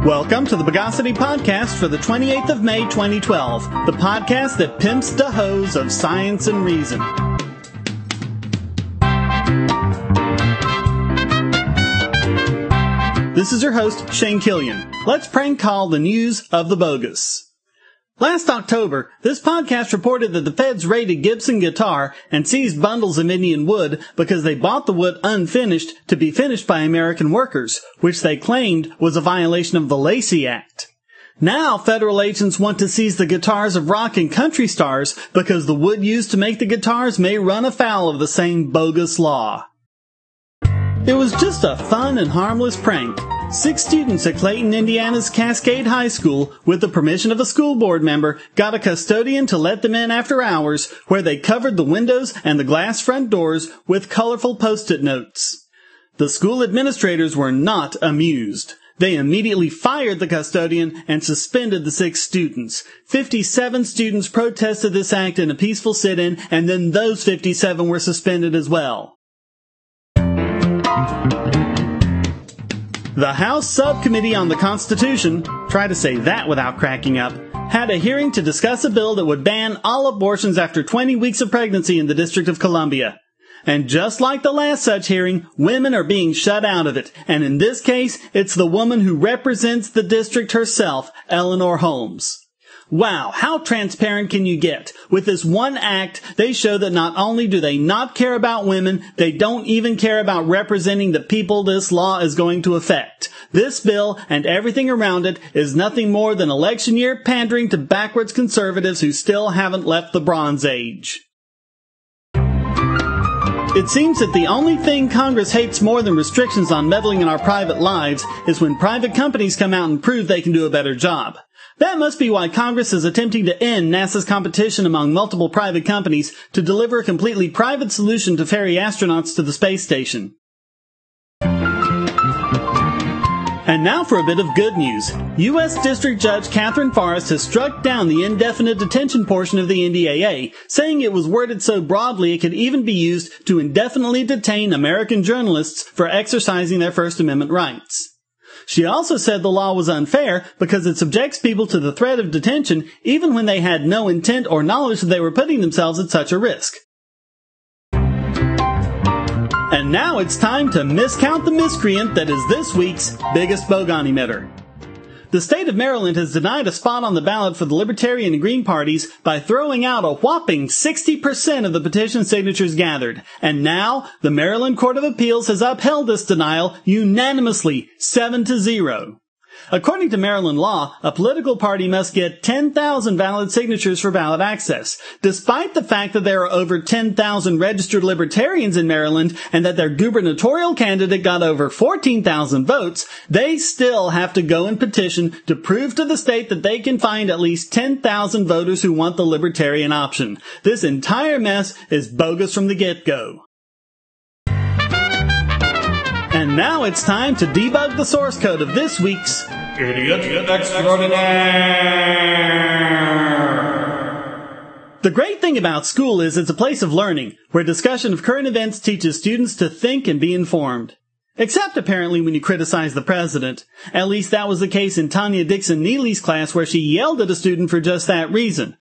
Welcome to the Bogosity Podcast for the 28th of May, 2012, the podcast that pimps the hose of science and reason. This is your host, Shane Killian. Let's prank call the news of the bogus. Last October, this podcast reported that the feds raided Gibson Guitar and seized bundles of Indian wood because they bought the wood unfinished to be finished by American workers, which they claimed was a violation of the Lacey Act. Now, federal agents want to seize the guitars of rock and country stars because the wood used to make the guitars may run afoul of the same bogus law. It was just a fun and harmless prank. 6 students at Clayton, Indiana's Cascade High School, with the permission of a school board member, got a custodian to let them in after hours, where they covered the windows and the glass front doors with colorful Post-it notes. The school administrators were not amused. They immediately fired the custodian and suspended the 6 students. 57 students protested this act in a peaceful sit-in, and then those 57 were suspended as well. The House Subcommittee on the Constitution, try to say that without cracking up, had a hearing to discuss a bill that would ban all abortions after 20 weeks of pregnancy in the District of Columbia. And just like the last such hearing, women are being shut out of it. And in this case, it's the woman who represents the district herself, Eleanor Holmes. Wow, how transparent can you get? With this one act, they show that not only do they not care about women, they don't even care about representing the people this law is going to affect. This bill and everything around it is nothing more than election year pandering to backwards conservatives who still haven't left the Bronze Age. It seems that the only thing Congress hates more than restrictions on meddling in our private lives is when private companies come out and prove they can do a better job. That must be why Congress is attempting to end NASA's competition among multiple private companies to deliver a completely private solution to ferry astronauts to the space station. And now for a bit of good news. U.S. District Judge Catherine Forrest has struck down the indefinite detention portion of the NDAA, saying it was worded so broadly it could even be used to indefinitely detain American journalists for exercising their First Amendment rights. She also said the law was unfair because it subjects people to the threat of detention even when they had no intent or knowledge that they were putting themselves at such a risk. And now it's time to miscount the miscreant that is this week's biggest bogon emitter. The state of Maryland has denied a spot on the ballot for the Libertarian and Green parties by throwing out a whopping 60% of the petition signatures gathered. And now, the Maryland Court of Appeals has upheld this denial unanimously, 7-0. According to Maryland law, a political party must get 10,000 valid signatures for ballot access. Despite the fact that there are over 10,000 registered libertarians in Maryland and that their gubernatorial candidate got over 14,000 votes, they still have to go and petition to prove to the state that they can find at least 10,000 voters who want the libertarian option. This entire mess is bogus from the get-go. And now it's time to debug the source code of this week's Idiot Extraordinaire. The great thing about school is it's a place of learning, where discussion of current events teaches students to think and be informed. Except apparently when you criticize the president. At least that was the case in Tanya Dixon Neely's class, where she yelled at a student for just that reason.